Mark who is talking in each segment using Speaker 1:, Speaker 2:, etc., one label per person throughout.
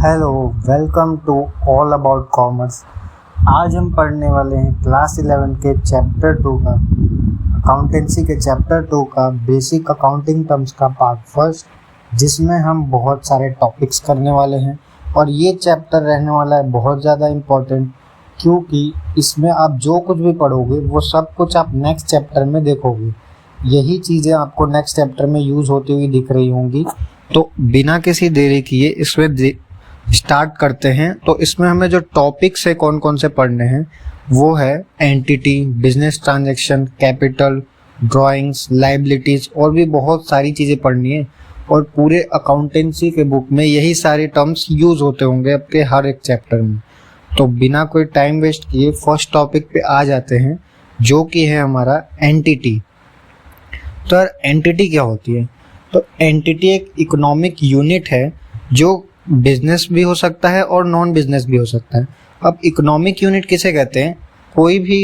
Speaker 1: Hello, welcome to all about commerce. आज हम पढ़ने वाले हैं क्लास 11 के चैप्टर 2 का, अकाउंटेंसी के चैप्टर 2 का बेसिक अकाउंटिंग टर्म्स का पार्ट फर्स्ट, जिसमें हम बहुत सारे टॉपिक्स करने वाले हैं। और ये चैप्टर रहने वाला है बहुत ज़्यादा इम्पोर्टेंट, क्योंकि इसमें आप जो कुछ भी पढ़ोगे वो सब कुछ आप नेक्स्ट चैप्टर में देखोगे। यही चीज़ें आपको नेक्स्ट चैप्टर में यूज़ होती हुई दिख रही होंगी। तो बिना किसी देरी किए इसमें स्टार्ट करते हैं। तो इसमें हमें जो टॉपिक्स है कौन कौन से पढ़ने हैं वो है entity, business transaction, capital, drawings, liabilities और भी बहुत सारी चीज़ें पढ़नी है। और पूरे अकाउंटेंसी के बुक में यही सारे टर्म्स यूज होते होंगे आपके हर एक चैप्टर में। तो बिना कोई टाइम वेस्ट किए फर्स्ट टॉपिक पे आ जाते हैं, जो कि है हमारा एंटिटी। तो यार एंटिटी क्या होती है? तो एंटिटी एक इकोनॉमिक यूनिट है जो बिजनेस भी हो सकता है और नॉन बिजनेस भी हो सकता है। अब इकोनॉमिक यूनिट किसे कहते हैं? कोई भी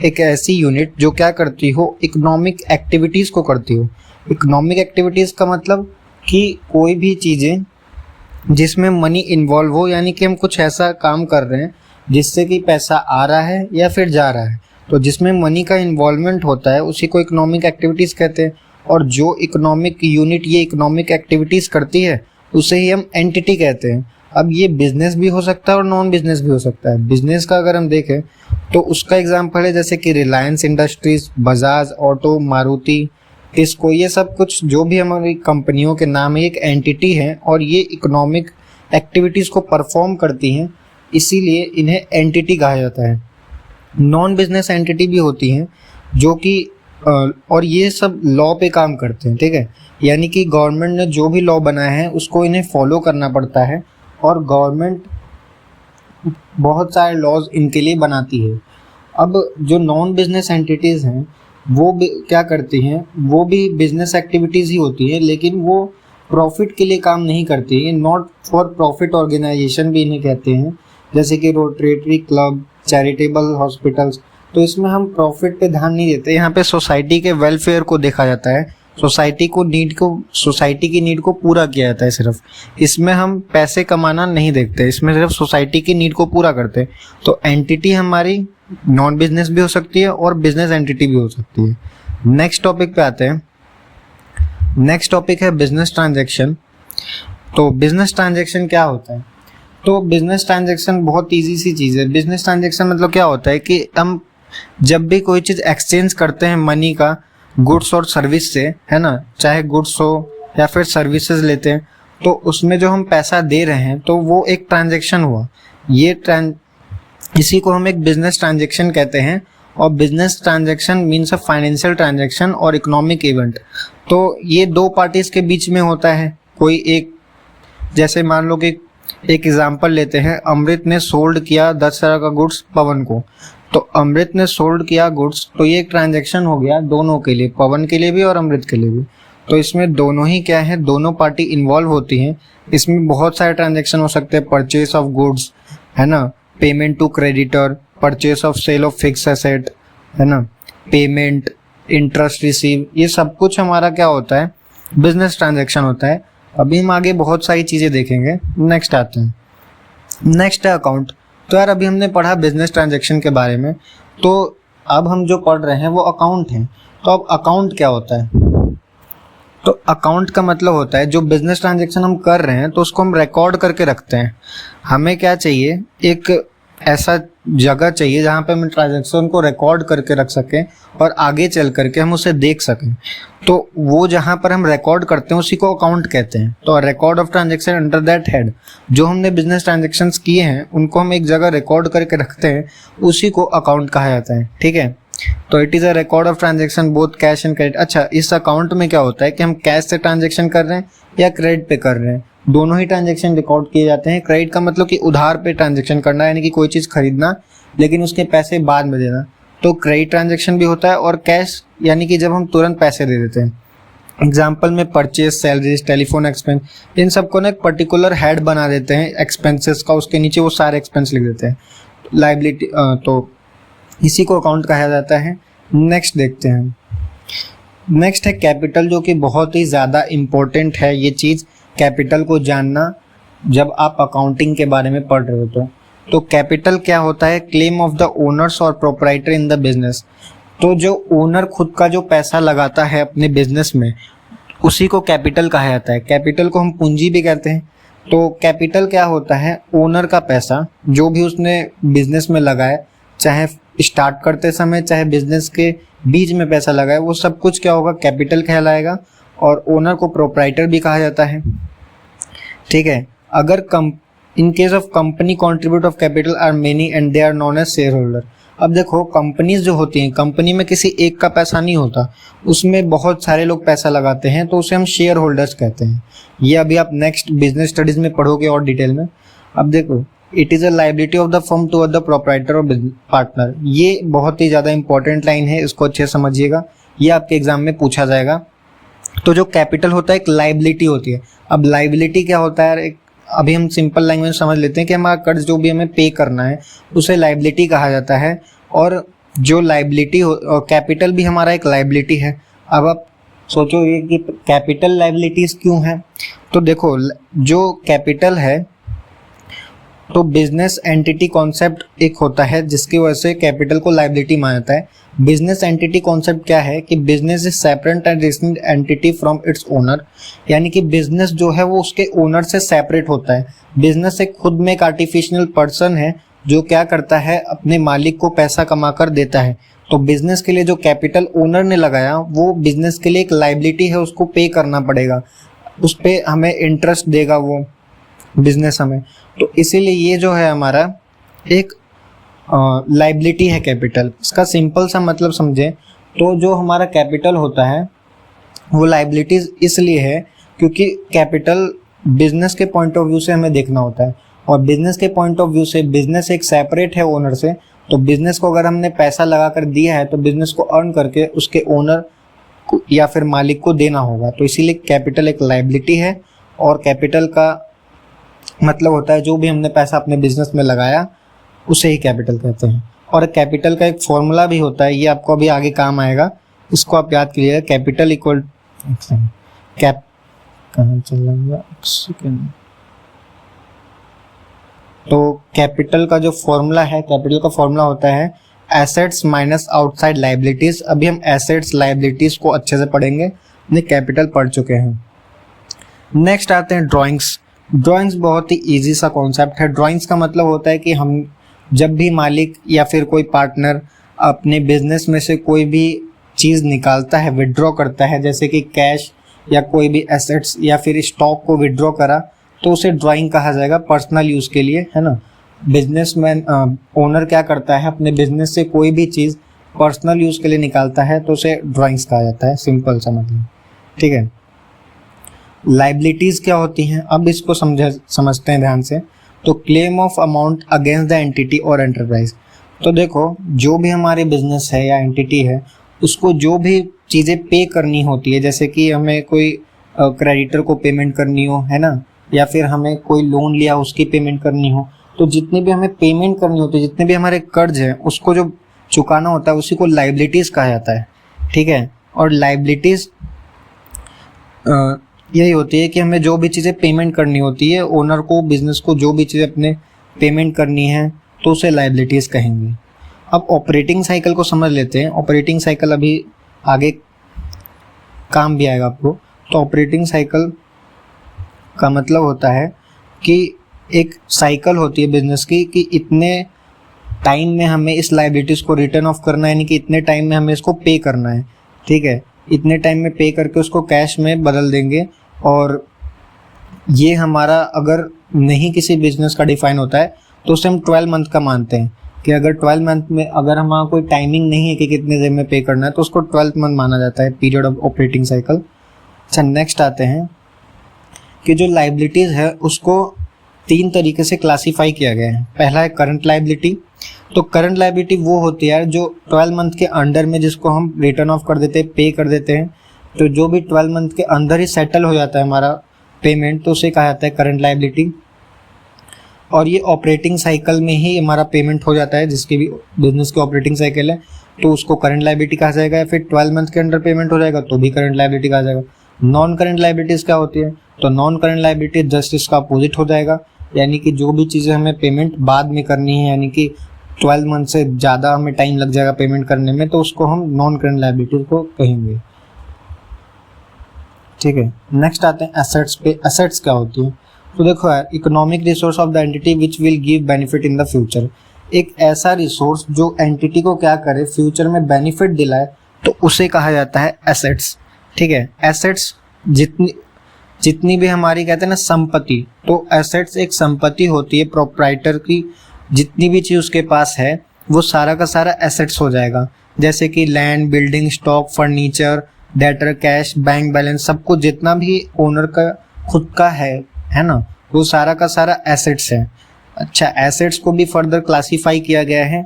Speaker 1: एक ऐसी यूनिट जो क्या करती हो, इकोनॉमिक एक्टिविटीज़ को करती हो। इकोनॉमिक एक्टिविटीज़ का मतलब कि कोई भी चीज़ें जिसमें मनी इन्वॉल्व हो, यानी कि हम कुछ ऐसा काम कर रहे हैं जिससे कि पैसा आ रहा है या फिर जा रहा है, तो जिसमें मनी का इन्वॉल्वमेंट होता है उसी को इकोनॉमिक एक्टिविटीज़ कहते हैं। और जो इकोनॉमिक यूनिट ये इकोनॉमिक एक्टिविटीज़ करती है उसे ही हम एंटिटी कहते हैं। अब ये बिजनेस भी हो सकता है और नॉन बिजनेस भी हो सकता है। बिजनेस का अगर हम देखें तो उसका एग्जांपल है जैसे कि रिलायंस इंडस्ट्रीज, बजाज ऑटो, मारुति, टिस्को, ये सब कुछ जो भी हमारी कंपनियों के नाम है एक एंटिटी है और ये इकोनॉमिक एक्टिविटीज़ को परफॉर्म करती हैं, इसीलिए इन्हें एंटिटी कहा जाता है। नॉन बिजनेस एंटिटी भी होती हैं जो कि और ये सब लॉ पे काम करते हैं, ठीक है। यानी कि गवर्नमेंट ने जो भी लॉ बनाया है उसको इन्हें फॉलो करना पड़ता है और गवर्नमेंट बहुत सारे लॉज इनके लिए बनाती है। अब जो नॉन बिजनेस एंटिटीज़ हैं वो भी क्या करती हैं, वो भी बिजनेस एक्टिविटीज़ ही होती है, लेकिन वो प्रॉफिट के लिए काम नहीं करती है। नॉट फॉर प्रॉफिट ऑर्गेनाइजेशन भी इन्हें कहते हैं, जैसे कि रोटरी क्लब, चैरिटेबल हॉस्पिटल्स। तो इसमें हम प्रॉफिट पे ध्यान नहीं देते, यहाँ पे सोसाइटी के वेलफेयर को देखा जाता है, सोसाइटी की नीड को पूरा किया जाता है सिर्फ। इसमें हम पैसे कमाना नहीं देखते, इसमें सिर्फ सोसाइटी की नीड को पूरा करते हैं। तो एंटिटी हमारी नॉन बिजनेस भी हो सकती है और बिजनेस एंटिटी भी हो सकती है। नेक्स्ट टॉपिक पे आते हैं। नेक्स्ट टॉपिक है बिजनेस ट्रांजैक्शन। तो बिजनेस ट्रांजैक्शन क्या होता है? तो बिजनेस ट्रांजैक्शन बहुत ईजी सी चीज़ है। बिजनेस ट्रांजैक्शन मतलब क्या होता है कि हम जब भी कोई चीज़ एक्सचेंज करते हैं मनी का गुड्स और सर्विस से, है ना, चाहे गुड्स हो या फिर सर्विसेज लेते हैं, तो उसमें जो हम पैसा दे रहे हैं तो वो एक ट्रांजैक्शन हुआ। इसी को हम एक बिजनेस ट्रांजैक्शन कहते हैं। और business transaction means a financial transaction और इकोनॉमिक इवेंट। तो ये दो पार्टीज के बीच में होता है। कोई एक, जैसे मान लो कि एक एग्जांपल लेते हैं, अमृत ने सोल्ड किया 10,000 का गुड्स पवन को। तो अमृत ने सोल्ड किया गुड्स, तो ये एक ट्रांजैक्शन हो गया दोनों के लिए, पवन के लिए भी और अमृत के लिए भी। तो इसमें दोनों ही क्या है, दोनों पार्टी इन्वॉल्व होती हैं। इसमें बहुत सारे ट्रांजैक्शन हो सकते हैं, परचेस ऑफ गुड्स, है ना, payment to creditor, purchase of sale of fix asset, है ना, पेमेंट, इंटरेस्ट रिसीव, ये सब कुछ हमारा क्या होता है, बिजनेस ट्रांजैक्शन होता है। अभी हम आगे बहुत सारी चीज़ें देखेंगे। नेक्स्ट आते हैं। नेक्स्ट है अकाउंट। तो यार अभी हमने पढ़ा बिजनेस ट्रांजैक्शन के बारे में, तो अब हम जो पढ़ रहे हैं वो अकाउंट है। तो अब अकाउंट क्या होता है? तो अकाउंट का मतलब होता है जो बिजनेस ट्रांजैक्शन हम कर रहे हैं तो उसको हम रिकॉर्ड करके रखते हैं। हमें क्या चाहिए, एक ऐसा जगह चाहिए जहाँ पे हम ट्रांजैक्शन को रिकॉर्ड करके रख सकें और आगे चल करके हम उसे देख सकें। तो वो जहाँ पर हम रिकॉर्ड करते हैं उसी को अकाउंट कहते हैं। तो record of transaction under that head, जो हमने बिजनेस ट्रांजैक्शंस किए हैं उनको हम एक जगह रिकॉर्ड करके रखते हैं, उसी को अकाउंट कहा जाता है, ठीक है। तो it is a record of transaction both cash and credit. अच्छा, इस अकाउंट में क्या होता है कि हम कैश से ट्रांजैक्शन कर रहे हैं या क्रेडिट पे कर रहे हैं, दोनों ही ट्रांजैक्शन रिकॉर्ड किए जाते हैं। क्रेडिट का मतलब कि उधार पे ट्रांजैक्शन करना, यानी कि कोई चीज़ खरीदना लेकिन उसके पैसे बाद में देना, तो क्रेडिट ट्रांजैक्शन भी होता है। और कैश यानी कि जब हम तुरंत पैसे दे देते हैं। एग्जाम्पल में परचेज, सैलरीज, टेलीफोन एक्सपेंस, इन सबको ना एक पर्टिकुलर हेड बना देते हैं एक्सपेंसेस का, उसके नीचे वो सारे एक्सपेंस लिख देते हैं, लाइबिलिटी। तो इसी को अकाउंट कहा जाता है। नेक्स्ट देखते हैं। नेक्स्ट है कैपिटल, जो कि बहुत ही ज़्यादा इम्पोर्टेंट है ये चीज़, कैपिटल को जानना। जब आप अकाउंटिंग के बारे में पढ़ रहे हो तो कैपिटल क्या होता है? क्लेम ऑफ द ओनर्स और प्रोप्राइटर इन द बिजनेस। तो जो ओनर खुद का जो पैसा लगाता है अपने बिजनेस में, उसी को कैपिटल कहा जाता है। कैपिटल को हम पूंजी भी कहते हैं। तो कैपिटल क्या होता है? ओनर का पैसा जो भी उसने बिजनेस में लगाया, चाहे स्टार्ट करते समय चाहे बिजनेस के बीच में पैसा लगाए, वो सब कुछ क्या होगा? कैपिटल कहलाएगा। और ओनर को प्रोप्राइटर भी कहा जाता है। ठीक है। अगर in case of company contribute of capital are many and they are known as shareholder. अब देखो, कंपनीज जो होती हैं, कंपनी में किसी एक का पैसा नहीं होता, उसमें बहुत सारे लोग पैसा लगाते हैं, तो उसे हम शेयर होल्डर्स कहते हैं। ये अभी आप नेक्स्ट बिजनेस स्टडीज में पढ़ोगे और डिटेल में। अब देखो, it is a liability of the firm to the proprietor और पार्टनर। ये बहुत ही ज्यादा इंपॉर्टेंट लाइन है, इसको अच्छे समझिएगा, ये आपके एग्जाम में पूछा जाएगा। तो जो कैपिटल होता है एक लायबिलिटी होती है। अब लायबिलिटी क्या होता है? अभी हम सिंपल लैंग्वेज में समझ लेते हैं कि हमारा कर्ज जो भी हमें पे करना है उसे लायबिलिटी कहा जाता है। और जो लायबिलिटी और कैपिटल भी हमारा एक लायबिलिटी है। अब आप सोचोगे कि कैपिटल लायबिलिटीज क्यों है? तो देखो, जो कैपिटल है, तो बिजनेस एंटिटी कॉन्सेप्ट एक होता है जिसकी वजह से कैपिटल को लायबिलिटी माना जाता है। बिजनेस एंटिटी कॉन्सेप्ट क्या है कि business is separate and distinct entity from its owner. यानी कि बिजनेस जो है वो उसके ओनर से सेपरेट होता है। बिजनेस एक खुद में एक आर्टिफिशियल पर्सन है जो क्या करता है? अपने मालिक को पैसा कमा कर देता है। तो बिजनेस के लिए जो कैपिटल ओनर ने लगाया वो बिजनेस के लिए एक लायबिलिटी है, उसको पे करना पड़ेगा, उस पे हमें इंटरेस्ट देगा वो बिजनेस हमें। तो इसीलिए ये जो है हमारा एक लायबिलिटी है कैपिटल। इसका सिंपल सा मतलब समझें तो जो हमारा कैपिटल होता है वो लायबिलिटीज इसलिए है क्योंकि कैपिटल बिजनेस के पॉइंट ऑफ व्यू से हमें देखना होता है। और बिजनेस के पॉइंट ऑफ व्यू से बिजनेस एक सेपरेट है ओनर से। तो बिजनेस को अगर हमने पैसा लगा कर दिया है तो बिजनेस को अर्न करके उसके ओनर या फिर मालिक को देना होगा। तो इसीलिए कैपिटल एक लायबिलिटी है। और कैपिटल का मतलब होता है जो भी हमने पैसा अपने बिजनेस में लगाया उसे ही कैपिटल कहते हैं। और कैपिटल का एक फॉर्मूला भी होता है, ये आपको अभी आगे काम आएगा, इसको आप याद कीजिएगा। कैपिटल इक्वल कैप कहाँ चल रहा है? तो कैपिटल का जो फॉर्मूला है, कैपिटल का फॉर्मूला होता है एसेट्स माइनस आउटसाइड लायबिलिटीज। अभी हम एसेट्स लायबिलिटीज को अच्छे से पढ़ेंगे, अपने कैपिटल पढ़ चुके हैं। नेक्स्ट आते हैं ड्राइंग्स। ड्राइंग्स बहुत ही इजी सा कॉन्सेप्ट है। ड्राइंग्स का मतलब होता है कि हम जब भी मालिक या फिर कोई पार्टनर अपने बिजनेस में से कोई भी चीज़ निकालता है, विड्रॉ करता है, जैसे कि कैश या कोई भी एसेट्स या फिर स्टॉक को विड्रॉ करा, तो उसे ड्राइंग कहा जाएगा पर्सनल यूज़ के लिए, है ना। बिजनेसमैन ओनर क्या करता है? अपने बिजनेस से कोई भी चीज़ पर्सनल यूज़ के लिए निकालता है तो उसे ड्राइंग्स कहा जाता है, सिंपल सा मतलब। ठीक है। लायबिलिटीज क्या होती हैं? अब इसको समझते हैं ध्यान से। तो claim of amount against the entity और एंटरप्राइज। तो देखो, जो भी हमारे बिजनेस है या एंटिटी है उसको जो भी चीज़ें पे करनी होती है, जैसे कि हमें कोई क्रेडिटर को पेमेंट करनी हो, है ना, या फिर हमें कोई लोन लिया उसकी पेमेंट करनी हो, तो जितनी भी हमें पेमेंट करनी होती है, जितने भी हमारे कर्ज है उसको जो चुकाना होता है उसी को लायबिलिटीज कहा जाता है। ठीक है। और लायबिलिटीज यही होती है कि हमें जो भी चीज़ें पेमेंट करनी होती है, ओनर को, बिजनेस को जो भी चीज़ें अपने पेमेंट करनी है तो उसे लायबिलिटीज़ कहेंगे। अब ऑपरेटिंग साइकिल को समझ लेते हैं। ऑपरेटिंग साइकिल अभी आगे काम भी आएगा आपको। तो ऑपरेटिंग साइकिल का मतलब होता है कि एक साइकिल होती है बिजनेस की कि इतने टाइम में हमें इस लायबिलिटीज़ को रिटर्न ऑफ करना है, यानी कि इतने टाइम में हमें इसको पे करना है। ठीक है। इतने टाइम में पे करके उसको कैश में बदल देंगे। और ये हमारा अगर नहीं किसी बिजनेस का डिफाइन होता है तो उसे हम 12 मंथ का मानते हैं कि अगर 12 मंथ में अगर हमारा कोई टाइमिंग नहीं है कि कितने देर में पे करना है तो उसको 12th मंथ माना जाता है, पीरियड ऑफ ऑपरेटिंग साइकिल। अच्छा, नेक्स्ट आते हैं कि जो लायबिलिटीज़ है उसको 3 तरीके से क्लासीफाई किया गया है। पहला है करंट लायबिलिटी। तो करंट लायबिलिटी वो होती है जो 12 मंथ के अंडर में जिसको हम रिटर्न ऑफ कर देते हैं, पे कर देते हैं। तो जो भी 12 मंथ के अंदर ही सेटल हो जाता है हमारा पेमेंट तो उसे कहा जाता है करंट लायबिलिटी। और ये ऑपरेटिंग साइकिल में ही हमारा पेमेंट हो जाता है, जिसकी भी बिजनेस की ऑपरेटिंग साइकिल है तो उसको करंट लायबिलिटी कहा जाएगा। या फिर 12 मंथ के अंडर पेमेंट हो जाएगा तो भी करंट लायबिलिटी कहा जाएगा। नॉन करंट लायबिलिटीज़ क्या होती है? तो नॉन करंट लायबिलिटी जस्ट इसका अपोजिट हो जाएगा, यानी कि जो भी चीज़ें हमें पेमेंट बाद में करनी है, यानी कि 12 मंथ से ज़्यादा हमें टाइम लग जाएगा पेमेंट करने में, तो उसको हम नॉन करंट लायबिलिटीज़ को कहेंगे। ठीक है, नेक्स्ट आते हैं एसेट्स पे। एसेट्स क्या होती है? तो देखो यार, economic resource of the entity which will give benefit in the future. एक ऐसा रिसोर्स जो एंटिटी को क्या करे, फ्यूचर में बेनिफिट दिलाए, तो उसे कहा जाता है एसेट्स। ठीक है, एसेट्स जितनी भी हमारी कहते हैं ना संपत्ति, तो एसेट्स एक संपत्ति होती है प्रोप्राइटर की, जितनी भी चीज़ उसके पास है वो सारा का सारा एसेट्स हो जाएगा। जैसे कि land, building, stock, furniture, debtor, cash, bank balance, सब कुछ जितना भी ओनर का खुद का है ना, वो सारा का सारा एसेट्स है। अच्छा, एसेट्स को भी फर्दर क्लासीफाई किया गया है।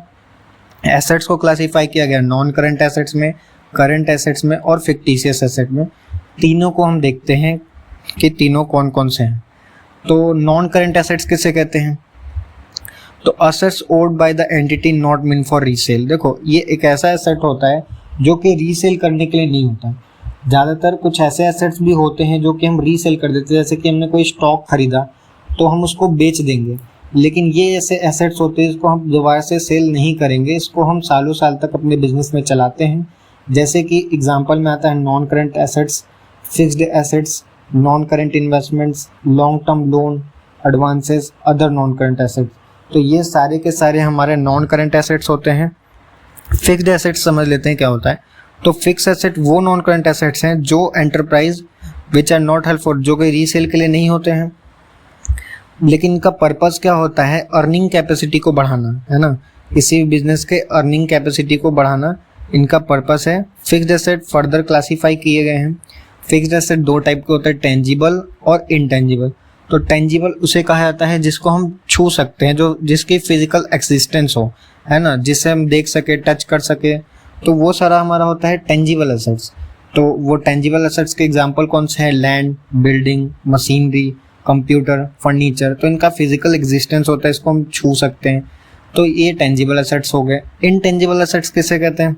Speaker 1: एसेट्स को क्लासीफाई किया गया नॉन करंट एसेट्स में, करंट एसेट्स में और फिक्टिशियस एसेट में। तीनों को हम देखते हैं कि तीनों कौन कौन से हैं। तो नॉन करंट एसेट्स किसे कहते हैं? तो assets old by the entity not mean for resale. देखो, ये एक ऐसा एसेट होता है जो कि रीसेल करने के लिए नहीं होता। ज़्यादातर कुछ ऐसे एसेट्स भी होते हैं जो कि हम रीसेल कर देते हैं, जैसे कि हमने कोई स्टॉक खरीदा तो हम उसको बेच देंगे, लेकिन ये ऐसे एसेट्स होते हैं इसको हम दोबारा से सेल नहीं करेंगे, इसको हम सालों साल तक अपने बिजनेस में चलाते हैं। जैसे कि एग्जांपल में आता है non current assets, fixed assets, non current investments, long term loan, advances, other non current assets. तो ये सारे के सारे हमारे नॉन करंट एसेट्स होते हैं। फिक्स्ड एसेट्स समझ लेते हैं क्या होता है। तो फिक्स एसेट वो नॉन करंट एसेट्स हैं जो enterprise which are not helpful, जो कि रीसेल के लिए नहीं होते हैं, लेकिन इनका पर्पस क्या होता है, अर्निंग कैपेसिटी को बढ़ाना, है ना, किसी भी बिजनेस के अर्निंग कैपेसिटी को बढ़ाना इनका पर्पस है। फिक्स्ड एसेट फर्दर क्लासीफाई किए गए हैं। फिक्स्ड एसेट दो टाइप के होते हैं, टेंजिबल और इनटेंजिबल। तो टेंजिबल उसे कहा जाता है जिसको हम छू सकते हैं, जो जिसकी फिजिकल एक्सिस्टेंस हो, है ना, जिसे हम देख सके, टच कर सके, तो वो सारा हमारा होता है टेंजिबल एसेट्स। तो वो टेंजिबल एसेट्स के एग्जांपल कौन से हैं? Land, building, machinery, computer, furniture. तो इनका फिजिकल एग्जिस्टेंस होता है, इसको हम छू सकते हैं, तो ये टेंजिबल एसेट्स हो गए। इनटेंजिबल एसेट्स किसे कहते हैं?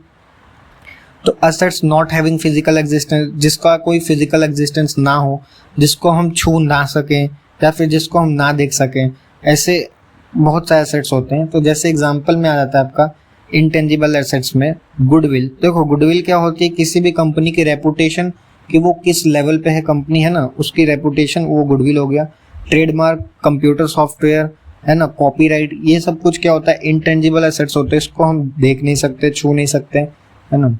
Speaker 1: तो assets not having physical existence, जिसका कोई फिजिकल एग्जिस्टेंस ना हो, जिसको हम छू ना सकें या फिर जिसको हम ना देख सकें, ऐसे बहुत सारे एसेट्स होते हैं। तो जैसे एग्जांपल में आ जाता है आपका इनटेंजिबल एसेट्स में गुडविल। देखो, गुडविल क्या होती है? किसी भी कंपनी की रेपुटेशन, कि वो किस लेवल पे है कंपनी, है ना, उसकी रेपुटेशन, वो गुडविल हो गया। ट्रेडमार्क, कंप्यूटर सॉफ्टवेयर, है ना, कॉपीराइट, ये सब कुछ क्या होता है? इनटेंजिबल एसेट्स होते हैं, इसको हम देख नहीं सकते, छू नहीं सकते, है ना।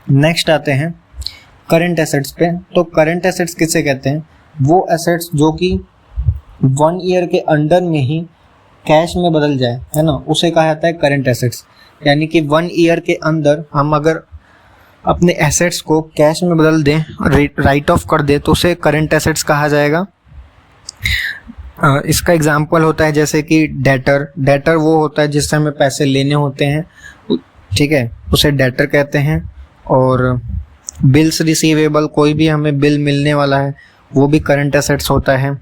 Speaker 1: नेक्स्ट आते हैं करंट एसेट्स पे। तो करंट एसेट्स किसे कहते हैं? वो एसेट्स जो कि 1 ईयर के अंडर में ही कैश में बदल जाए, है ना, उसे कहा जाता है करंट एसेट्स। यानी कि 1 ईयर के अंदर हम अगर अपने एसेट्स को कैश में बदल दें, राइट ऑफ कर दे, तो उसे करंट एसेट्स कहा जाएगा। इसका एग्जांपल होता है जैसे कि डेटर। डेटर वो होता है जिससे हमें पैसे लेने होते हैं, ठीक है, उसे डेटर कहते हैं। और बिल्स रिसीवेबल, कोई भी हमें बिल मिलने वाला है, वो भी करंट एसेट्स होता है।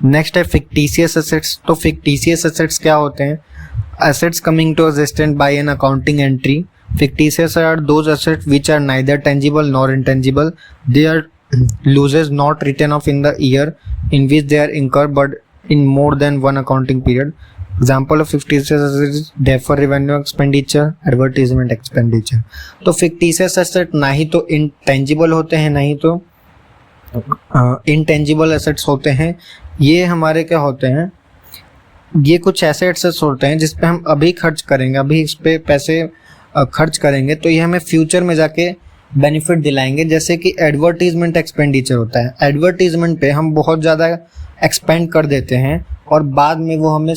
Speaker 1: नेक्स्ट है फिक्टिशियस एसेट्स। तो फिक्टिशियस एसेट्स क्या होते हैं? Assets coming to existence by an accounting entry. fictitious are those assets which are neither tangible nor intangible. They are losses not written off in the year in which they are incurred, but in more than one accounting period. Example of fictitious assets is deferred revenue expenditure, advertisement expenditure. तो fictitious asset ना ही तो intangible होते हैं, ना ही तो intangible assets होते हैं। ये हमारे क्या होते हैं? ये कुछ ऐसे assets होते हैं जिस पे हम अभी खर्च करेंगे, अभी इस पे पैसे खर्च करेंगे, तो ये हमें फ्यूचर में जाके बेनिफिट दिलाएंगे। जैसे कि एडवर्टीजमेंट एक्सपेंडिचर होता है। एडवर्टीजमेंट पे हम बहुत ज़्यादा एक्सपेंड कर देते हैं और बाद में वो हमें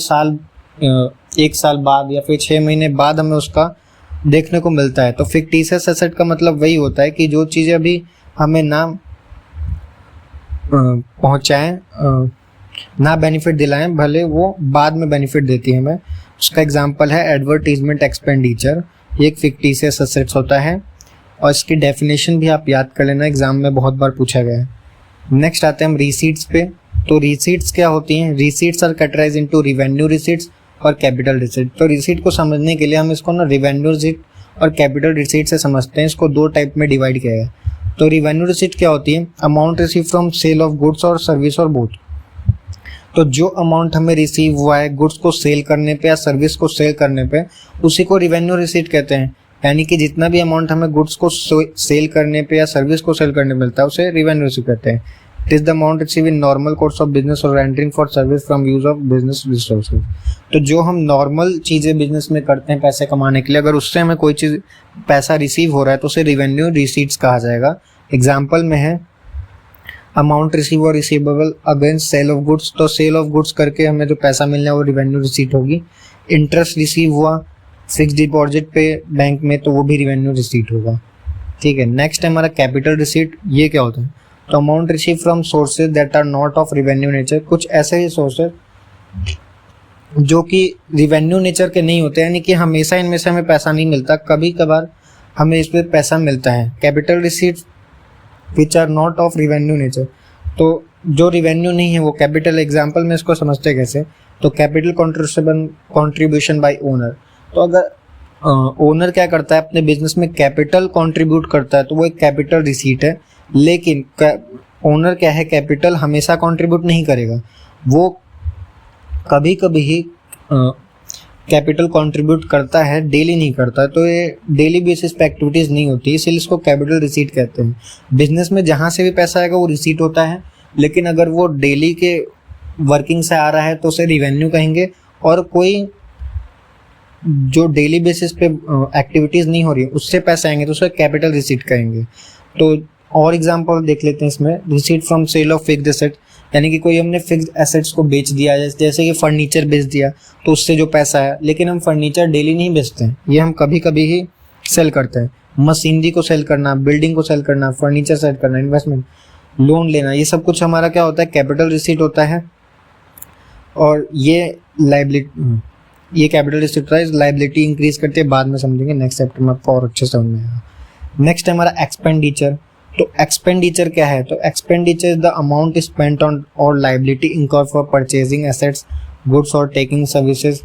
Speaker 1: एक साल बाद या फिर 6 महीने बाद हमें उसका देखने को मिलता है। तो फिक्टिशियस एसेट का मतलब वही होता है कि जो चीज़ें अभी हमें ना पहुँचाएँ, ना बेनिफिट दिलाएं, भले वो बाद में बेनिफिट देती है हमें। उसका एग्जांपल है एडवर्टीजमेंट एक्सपेंडिचर, ये एक फिक्टिशियस एसेट्स होता है और इसकी डेफिनेशन भी आप याद कर लेना, एग्जाम में बहुत बार पूछा गया है। नेक्स्ट आते हैं हम रिसीट्स पे। तो रिसीट्स क्या होती हैं? Receipts are categorised into revenue receipts और कैपिटल रिसीट। तो रिसीट को समझने के लिए हम इसको ना रिवेन्यू रिसीट और कैपिटल रिसीट से समझते हैं। इसको 2 टाइप में डिवाइड किया है। तो रिवेन्यू रिसीट क्या होती है? Amount receive from sale of goods और सर्विस और बोथ। तो जो अमाउंट हमें रिसीव हुआ है गुड्स को सेल करने पे या सर्विस को सेल करने पे, उसी को रिवेन्यू रिसीट कहते हैं। यानी कि जितना भी अमाउंट हमें गुड्स को सेल करने पे या सर्विस को सेल करने पे मिलता है उसे रिवेन्यू रिसीट कहते हैं। It is the amount receive in normal course of business और rendering for service from use of business resources. तो जो हम नॉर्मल चीज़ें बिजनेस में करते हैं पैसे कमाने के लिए, अगर उससे हमें कोई चीज़ पैसा रिसीव हो रहा है तो उसे रिवेन्यू रिसीट्स कहा जाएगा। एग्जाम्पल में है अमाउंट रिसीव और receivable against sale of goods, तो सेल ऑफ गुड्स करके हमें जो पैसा मिलना है वो रिवेन्यू रिसीट होगी। इंटरेस्ट रिसीव हुआ फिक्स डिपॉजिट पे बैंक में, तो वो भी रिवेन्यू रिसीट होगा। ठीक है, नेक्स्ट है हमारा कैपिटल रिसीट। ये क्या होता है? तो amount receive from sources that are not of revenue nature, कुछ ऐसे ही सोर्सेज जो कि रिवेन्यू नेचर के नहीं होते, यानी कि हमेशा इनमें से हमें पैसा नहीं मिलता, कभी कभार हमें इस पर पैसा मिलता है। Capital receipt which are not of revenue nature, तो जो रिवेन्यू नहीं है वो कैपिटल। एग्जाम्पल में इसको समझते कैसे? तो कैपिटल कॉन्ट्रीब्यूशन बाय ओनर। तो अगर ओनर क्या करता है अपने बिजनेस में कैपिटल कंट्रीब्यूट करता है तो वो एक कैपिटल रिसीट है। लेकिन ओनर क्या है, कैपिटल हमेशा कंट्रीब्यूट नहीं करेगा, वो कभी कभी ही कैपिटल कंट्रीब्यूट करता है, डेली नहीं करता। तो ये डेली बेसिस पे एक्टिविटीज़ नहीं होती, इसलिए इसको कैपिटल रिसीट कहते हैं। बिजनेस में जहाँ से भी पैसा आएगा वो रिसीट होता है, लेकिन अगर वो डेली के वर्किंग से आ रहा है तो उसे रिवेन्यू कहेंगे, और कोई जो डेली बेसिस पे एक्टिविटीज़ नहीं हो रही है उससे पैसे आएंगे तो उसे कैपिटल रिसीट कहेंगे। तो और एग्जांपल देख लेते हैं इसमें, receipt from sale of fixed asset, यानी कि कोई हमने फिक्स्ड एसेट्स को बेच दिया, जैसे कि फर्नीचर बेच दिया तो उससे जो पैसा है, लेकिन हम फर्नीचर डेली नहीं बेचते हैं, ये हम कभी कभी ही सेल करते हैं। मशीनरी को सेल करना, बिल्डिंग को सेल करना, फर्नीचर सेल करना, इन्वेस्टमेंट, लोन लेना, ये सब कुछ हमारा क्या होता है? कैपिटल रिसीट होता है। और ये लाइबिलिटी, ये कैपिटल रिसीट लाइबिलिटी इंक्रीज करते हैं, बाद में समझेंगे, नेक्स्ट चैप्टर में आपको और अच्छे समझ में आएगा। नेक्स्ट है हमारा एक्सपेंडिचर। तो एक्सपेंडिचर क्या है? तो expenditure is the amount spent on और liability incurred for purchasing assets, goods और टेकिंग सर्विसेज।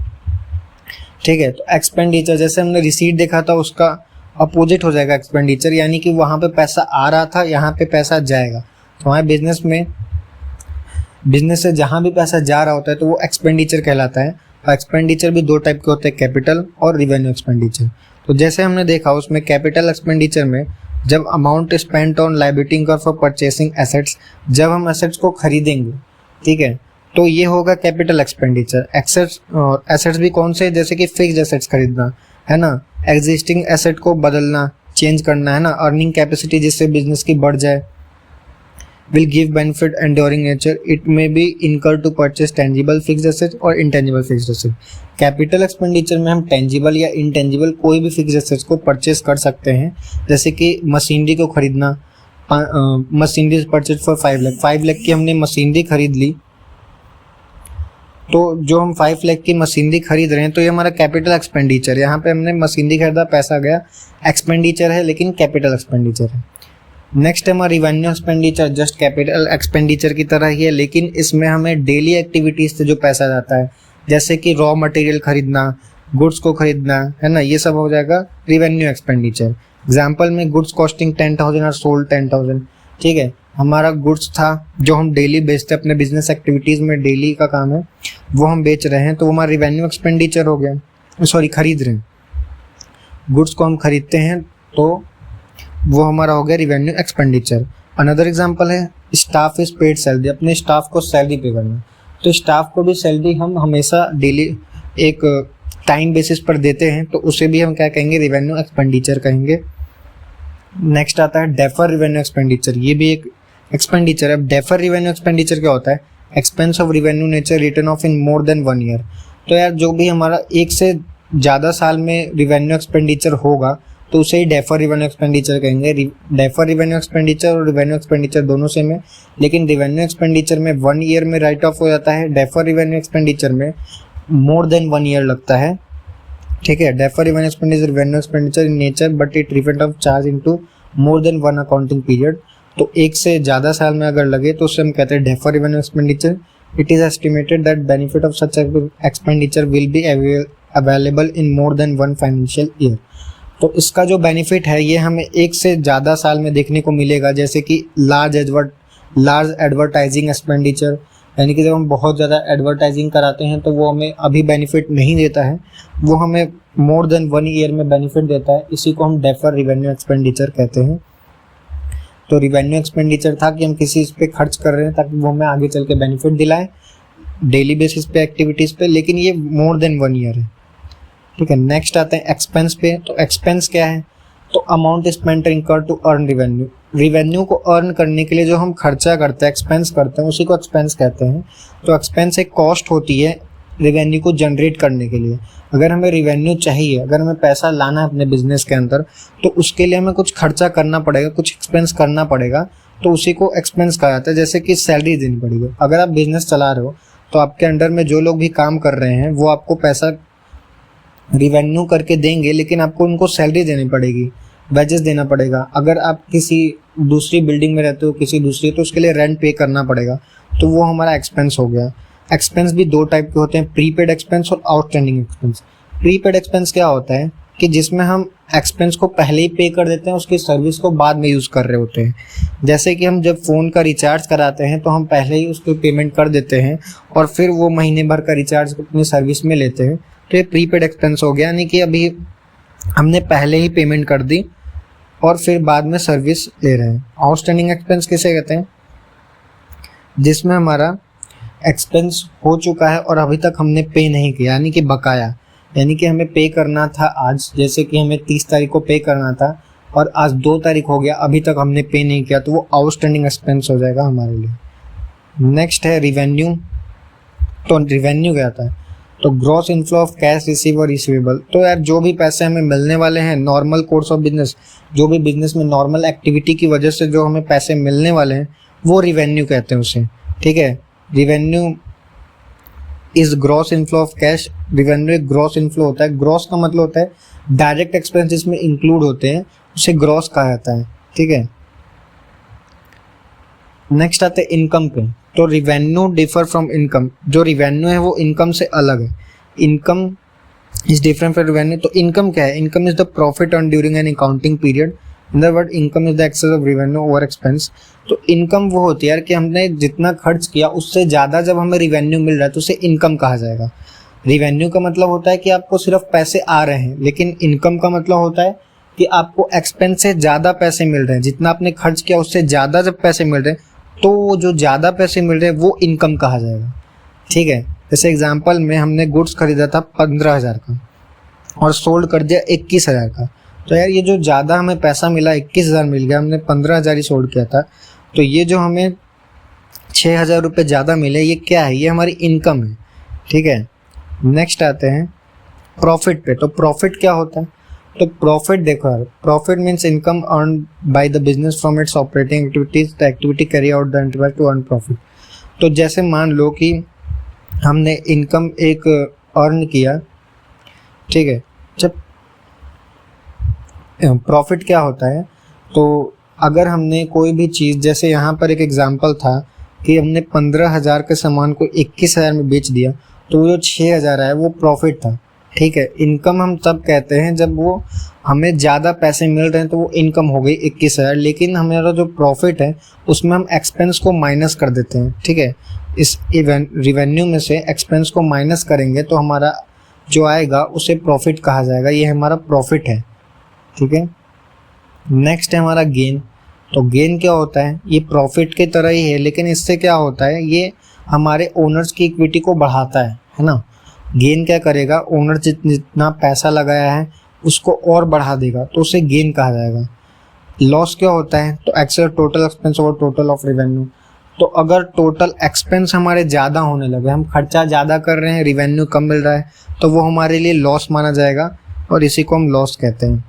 Speaker 1: ठीक है, तो एक्सपेंडिचर जैसे हमने रिसीट देखा था उसका अपोजिट हो जाएगा एक्सपेंडिचर, यानी कि वहाँ पे पैसा आ रहा था, यहाँ पे पैसा जाएगा। तो हमारे बिजनेस में, बिजनेस से जहाँ भी पैसा जा रहा होता है तो वो एक्सपेंडिचर कहलाता है। और एक्सपेंडिचर भी दो टाइप के होते हैं, कैपिटल और रिवेन्यू एक्सपेंडिचर। तो जैसे हमने देखा उसमें कैपिटल एक्सपेंडिचर में जब amount spent on liability incurred for purchasing assets, जब हम एसेट्स को खरीदेंगे, ठीक है, तो ये होगा कैपिटल एक्सपेंडिचर। एसेट्स भी कौन से? जैसे कि फिक्स्ड एसेट्स खरीदना है ना, एग्जिस्टिंग एसेट को बदलना, चेंज करना है ना, अर्निंग कैपेसिटी जिससे बिजनेस की बढ़ जाए, will give benefit enduring nature, it may be incurred to purchase tangible fixed assets और intangible fixed assets। Capital expenditure में हम टेंजिबल या इंटेंजिबल कोई भी फिक्स्ड एसेट्स को परचेस कर सकते हैं, जैसे कि मशीनरी को खरीदना, machinery purchase for 5 lakh, 5 lakh की हमने मशीनरी खरीद ली, तो जो हम 5 लाख की मशीनरी खरीद रहे हैं तो ये हमारा कैपिटल एक्सपेंडिचर, यहाँ पे हमने मशीनरी खरीदा, पैसा गया, एक्सपेंडिचर है लेकिन कैपिटल एक्सपेंडिचर है। नेक्स्ट है हमारा revenue expenditure, just capital expenditure की तरह ही है, लेकिन इसमें हमें डेली एक्टिविटीज से जो पैसा जाता है, जैसे कि रॉ मटेरियल खरीदना, गुड्स को खरीदना, है ना, ये सब हो जाएगा रिवेन्यू एक्सपेंडिचर। एग्जाम्पल में गुड्स कॉस्टिंग 10,000 और सोल्ड 10,000। ठीक है, हमारा गुड्स था जो हम डेली बेचते हैं, अपने बिजनेस एक्टिविटीज में डेली का काम है वो हम बेच रहे हैं, तो वो हमारा रिवेन्यू एक्सपेंडिचर हो गया। सॉरी, खरीद रहे हैं, गुड्स को हम खरीदते हैं तो वो हमारा हो गया रिवेन्यू एक्सपेंडिचर। अनदर एग्जांपल है स्टाफ इज पेड सैलरी, अपने स्टाफ को सैलरी पे करना, तो स्टाफ को भी सैलरी हम हमेशा डेली एक टाइम बेसिस पर देते हैं, तो उसे भी हम क्या कहेंगे? रिवेन्यू एक्सपेंडिचर कहेंगे। नेक्स्ट आता है डेफर रिवेन्यू एक्सपेंडिचर, ये भी एक एक्सपेंडिचर है। डेफर रिवेन्यू एक्सपेंडिचर क्या होता है? Expense of revenue nature return of in more than 1 year. तो यार जो भी हमारा एक से ज़्यादा साल में रिवेन्यू एक्सपेंडिचर होगा तो उसे ही डेफर रिवेन्यू एक्सपेंडिचर कहेंगे। डेफर रिवेन्यू एक्सपेंडिचर और रिवेन्यू एक्सपेंडिचर दोनों सेम है, लेकिन रिवेन्यू एक्सपेंडिचर में 1 ईयर में राइट ऑफ हो जाता है, डेफर रिवेन्यू एक्सपेंडिचर में मोर देन 1 ईयर लगता है। ठीक है, defer revenue expenditure in nature but it refund of charge into more than 1 accounting period. तो एक से ज़्यादा साल में अगर लगे तो उसे हम कहते हैं defer revenue expenditure. It is estimated that benefit of such expenditure will be available in more than 1 financial year. तो इसका जो बेनिफिट है ये हमें 1 से ज़्यादा साल में देखने को मिलेगा, जैसे कि लार्ज एडवर्टाइजिंग एक्सपेंडिचर, यानी कि जब हम बहुत ज़्यादा एडवर्टाइजिंग कराते हैं तो वो हमें अभी बेनिफिट नहीं देता है, वो हमें मोर देन 1 ईयर में बेनिफिट देता है। इसी को हम डेफर रिवेन्यू एक्सपेंडिचर कहते हैं। तो रिवेन्यू एक्सपेंडिचर था कि हम किसी इस पे खर्च कर रहे हैं ताकि वो हमें आगे चल के बेनिफिट दिलाए डेली बेसिस पे एक्टिविटीज़ पे, लेकिन ये मोर देन 1 ईयर है। ठीक है, नेक्स्ट आते हैं एक्सपेंस पे। तो एक्सपेंस क्या है? तो अमाउंट स्पेंट इनकर टू अर्न रिवेन्यू, रिवेन्यू को अर्न करने के लिए जो हम खर्चा करते हैं, एक्सपेंस करते हैं, उसी को एक्सपेंस कहते हैं। तो एक्सपेंस एक कॉस्ट होती है रिवेन्यू को जनरेट करने के लिए। अगर हमें रिवेन्यू चाहिए, अगर हमें पैसा लाना है अपने बिजनेस के अंदर, तो उसके लिए हमें कुछ खर्चा करना पड़ेगा, कुछ एक्सपेंस करना पड़ेगा, तो उसी को एक्सपेंस कहा जाता है। जैसे कि सैलरी देनी पड़ेगी। अगर आप बिजनेस चला रहे हो तो आपके अंडर में जो लोग भी काम कर रहे हैं वो आपको पैसा रिवेन्यू करके देंगे, लेकिन आपको उनको सैलरी देनी पड़ेगी, वेजेस देना पड़ेगा। अगर आप किसी दूसरी बिल्डिंग में रहते हो, किसी दूसरी, तो उसके लिए रेंट पे करना पड़ेगा, तो वो हमारा एक्सपेंस हो गया। एक्सपेंस भी 2 टाइप के होते हैं, प्रीपेड एक्सपेंस और आउटस्टैंडिंग एक्सपेंस। प्रीपेड एक्सपेंस क्या होता है कि जिसमें हम एक्सपेंस को पहले ही पे कर देते हैं, उसकी सर्विस को बाद में यूज़ कर रहे होते हैं। जैसे कि हम जब फ़ोन का रिचार्ज कराते हैं तो हम पहले ही उसको पेमेंट कर देते हैं और फिर वो महीने भर का रिचार्ज अपनी सर्विस में लेते हैं। तो ये प्रीपेड एक्सपेंस हो गया, यानी कि अभी हमने पहले ही पेमेंट कर दी और फिर बाद में सर्विस ले रहे हैं। आउटस्टैंडिंग एक्सपेंस किसे कहते हैं? जिसमें हमारा एक्सपेंस हो चुका है और अभी तक हमने पे नहीं किया, यानी कि बकाया, यानी कि हमें पे करना था आज, जैसे कि हमें 30 तारीख को पे करना था और आज 2 तारीख हो गया, अभी तक हमने पे नहीं किया, तो वो आउटस्टैंडिंग एक्सपेंस हो जाएगा हमारे लिए। नेक्स्ट है रिवेन्यू। तो रिवेन्यू क्या होता है? तो gross inflow of cash receive और रिसीवेबल। तो यार जो भी पैसे हमें मिलने वाले हैं नॉर्मल कोर्स ऑफ बिजनेस, जो भी बिजनेस में नॉर्मल एक्टिविटी की वजह से जो हमें पैसे मिलने वाले हैं वो रिवेन्यू कहते हैं उसे। ठीक है, revenue is gross inflow of cash. Revenue एक ग्रॉस इनफ्लो होता है। ग्रॉस का मतलब होता है डायरेक्ट एक्सपेंस जिसमें इंक्लूड होते हैं, उसे ग्रॉस कहा जाता है। ठीक है, नेक्स्ट आते हैं इनकम पे। तो रिवेन्यू डिफर फ्रॉम इनकम। जो रिवेन्यू है वो इनकम से अलग है। Income is different from revenue. तो इनकम क्या है? Income is the profit earn during an accounting period. In the word income is the excess of revenue over expense. तो इनकम वो होती है यार कि हमने जितना खर्च किया उससे ज़्यादा जब हमें रिवेन्यू मिल रहा है तो उसे इनकम कहा जाएगा। रिवेन्यू का मतलब होता है कि आपको सिर्फ पैसे आ रहे हैं, लेकिन इनकम का मतलब होता है कि आपको एक्सपेंस से ज़्यादा पैसे मिल रहे हैं। जितना आपने खर्च किया उससे ज़्यादा जब पैसे मिल रहे हैं तो वो जो ज़्यादा पैसे मिल रहे हैं वो इनकम कहा जाएगा। ठीक है, जैसे एग्जाम्पल में हमने गुड्स खरीदा था 15,000 का और सोल्ड कर दिया 21,000 का। तो यार ये जो ज़्यादा हमें पैसा मिला 21,000 मिल गया, हमने 15,000 ही सोल्ड किया था, तो ये जो हमें 6,000 रुपये ज़्यादा मिले ये क्या है? ये हमारी इनकम है। ठीक है, नेक्स्ट आते हैं प्रॉफिट पे। तो प्रॉफिट क्या होता है? तो प्रॉफिट देखो यार, profit means income earn by the business from its operating activities, the activity carry out the enterprise to earn profit. तो जैसे मान लो कि हमने इनकम एक अर्न किया, ठीक है, जब प्रॉफिट क्या होता है? तो अगर हमने कोई भी चीज़, जैसे यहाँ पर एक एग्जांपल था कि हमने 15,000 के सामान को 21,000 में बेच दिया, तो जो 6,000 है वो प्रॉफिट था। ठीक है, इनकम हम तब कहते हैं जब वो हमें ज़्यादा पैसे मिल रहे हैं तो वो इनकम हो गई 21,000, लेकिन हमारा जो प्रॉफिट है उसमें हम एक्सपेंस को माइनस कर देते हैं। ठीक है, इस रिवेन्यू में से एक्सपेंस को माइनस करेंगे तो हमारा जो आएगा उसे प्रॉफिट कहा जाएगा। ये हमारा प्रॉफिट है। ठीक है, नेक्स्ट है हमारा गेन। तो गेन क्या होता है? ये प्रॉफिट की तरह ही है, लेकिन इससे क्या होता है, ये हमारे ओनर्स की इक्विटी को बढ़ाता है ना। गेन क्या करेगा? ओनर जितना पैसा लगाया है उसको और बढ़ा देगा, तो उसे गेन कहा जाएगा। लॉस क्या होता है? तो actual total expense over total of revenue. तो अगर टोटल एक्सपेंस हमारे ज़्यादा होने लगे, हम खर्चा ज़्यादा कर रहे हैं, रिवेन्यू कम मिल रहा है, तो वो हमारे लिए लॉस माना जाएगा और इसी को हम लॉस कहते हैं।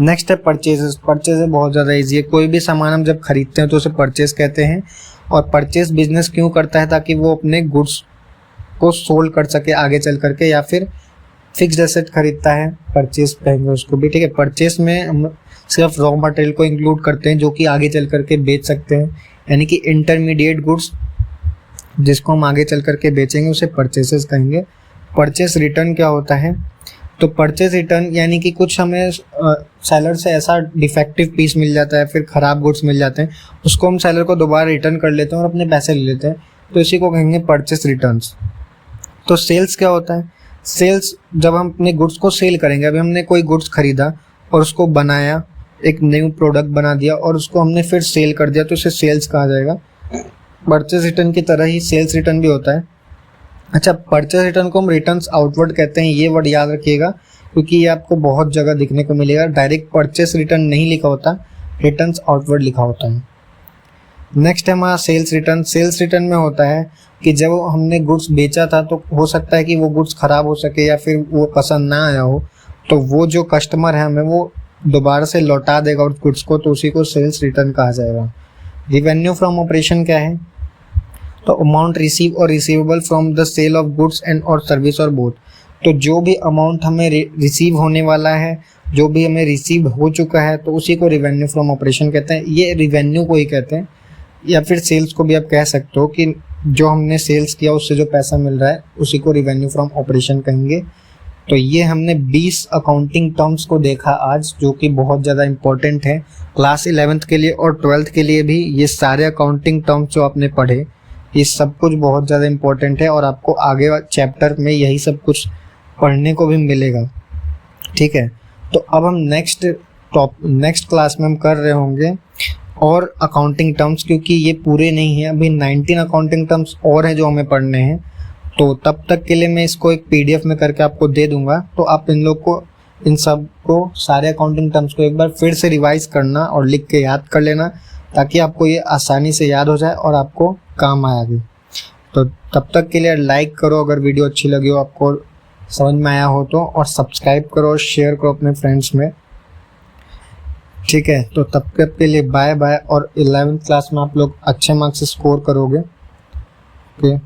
Speaker 1: नेक्स्ट है परचेजेस। परचेज बहुत ज़्यादा ईजी है। कोई भी सामान हम जब खरीदते हैं तो उसे परचेज कहते हैं। और परचेज बिजनेस क्यों करता है? ताकि वो अपने गुड्स को सोल्ड कर सके आगे चल करके, या फिर फिक्स्ड एसेट खरीदता है, परचेज कहेंगे उसको भी। ठीक है, परचेज में हम सिर्फ रॉ मटेरियल को इंक्लूड करते हैं जो कि आगे चल करके बेच सकते हैं, यानी कि इंटरमीडिएट गुड्स जिसको हम आगे चल करके बेचेंगे उसे परचेसेस कहेंगे। परचेस रिटर्न क्या होता है? तो परचेज रिटर्न यानी कि कुछ हमें सेलर से ऐसा डिफेक्टिव पीस मिल जाता है, फिर ख़राब गुड्स मिल जाते हैं, उसको हम सेलर को दोबारा रिटर्न कर लेते हैं और अपने पैसे ले लेते हैं, तो इसी को कहेंगे परचेज रिटर्न्स। तो सेल्स क्या होता है? सेल्स जब हम अपने गुड्स को सेल करेंगे, अभी हमने कोई गुड्स खरीदा और उसको बनाया, एक न्यू प्रोडक्ट बना दिया और उसको हमने फिर सेल कर दिया, तो इसे सेल्स कहा जाएगा। परचेज रिटर्न की तरह ही सेल्स रिटर्न भी होता है। अच्छा, परचेज रिटर्न को हम रिटर्न्स आउटवर्ड कहते हैं, ये वर्ड याद रखिएगा क्योंकि ये आपको बहुत जगह दिखने को मिलेगा। डायरेक्ट परचेज रिटर्न नहीं लिखा होता, रिटर्न्स आउटवर्ड लिखा होता है। नेक्स्ट है हमारा सेल्स रिटर्न। सेल्स रिटर्न में होता है कि जब हमने गुड्स बेचा था तो हो सकता है कि वो गुड्स ख़राब हो सके या फिर वो पसंद ना आया हो, तो वो जो कस्टमर है हमें वो दोबारा से लौटा देगा उस गुड्स को, तो उसी को सेल्स रिटर्न कहा जाएगा। रिवेन्यू फ्रॉम ऑपरेशन क्या है? तो अमाउंट रिसीव और receivable from the sale of goods and और सर्विस और बोथ। तो जो भी अमाउंट हमें रिसीव होने वाला है, जो भी हमें रिसीव हो चुका है, तो उसी को रिवेन्यू फ्रॉम ऑपरेशन कहते हैं। ये रिवेन्यू को ही कहते हैं, या फिर सेल्स को भी आप कह सकते हो कि जो हमने सेल्स किया उससे जो पैसा मिल रहा है उसी को रिवेन्यू फ्रॉम ऑपरेशन कहेंगे। तो ये हमने 20 अकाउंटिंग टर्म्स को देखा आज, जो कि बहुत ज़्यादा इंपॉर्टेंट है क्लास 11th के लिए और 12th के लिए भी। ये सारे अकाउंटिंग टर्म्स जो आपने पढ़े, ये सब कुछ बहुत ज़्यादा इंपॉर्टेंट है और आपको आगे चैप्टर में यही सब कुछ पढ़ने को भी मिलेगा। ठीक है, तो अब हम नेक्स्ट क्लास में हम कर रहे होंगे और अकाउंटिंग टर्म्स, क्योंकि ये पूरे नहीं हैं, अभी 19 अकाउंटिंग टर्म्स और हैं जो हमें पढ़ने हैं। तो तब तक के लिए मैं इसको एक PDF में करके आपको दे दूंगा, तो आप इन सब को सारे अकाउंटिंग टर्म्स को एक बार फिर से रिवाइज करना और लिख के याद कर लेना, ताकि आपको ये आसानी से याद हो जाए और आपको काम आए आगे। तो तब तक के लिए लाइक करो अगर वीडियो अच्छी लगी हो, आपको समझ में आया हो तो, और सब्सक्राइब करो और शेयर करो अपने फ्रेंड्स में। ठीक है, तो तब तक के लिए बाय बाय, और 11th क्लास में आप लोग अच्छे मार्क्स स्कोर करोगे। ओके।